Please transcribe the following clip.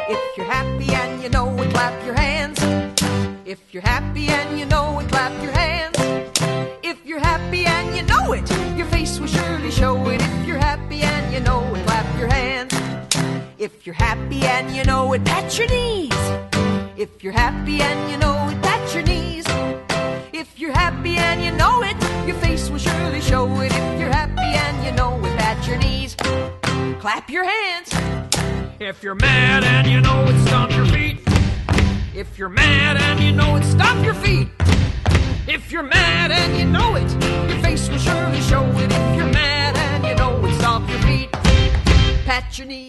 If you're happy and you know it, clap your hands. If you're happy and you know it, clap your hands. If you're happy and you know it, your face will surely show it. If you're happy and you know it, clap your hands. If you're happy and you know it, pat your knees. If you're happy and you know it, pat your knees. If you're happy and you know it, your face will surely show it. If you're happy and you know it, pat your knees. Clap your hands. If you're mad and you know it, stomp your feet. If you're mad and you know it, stomp your feet. If you're mad and you know it, your face will surely show it. If you're mad and you know it, stomp your feet. Pat your knees.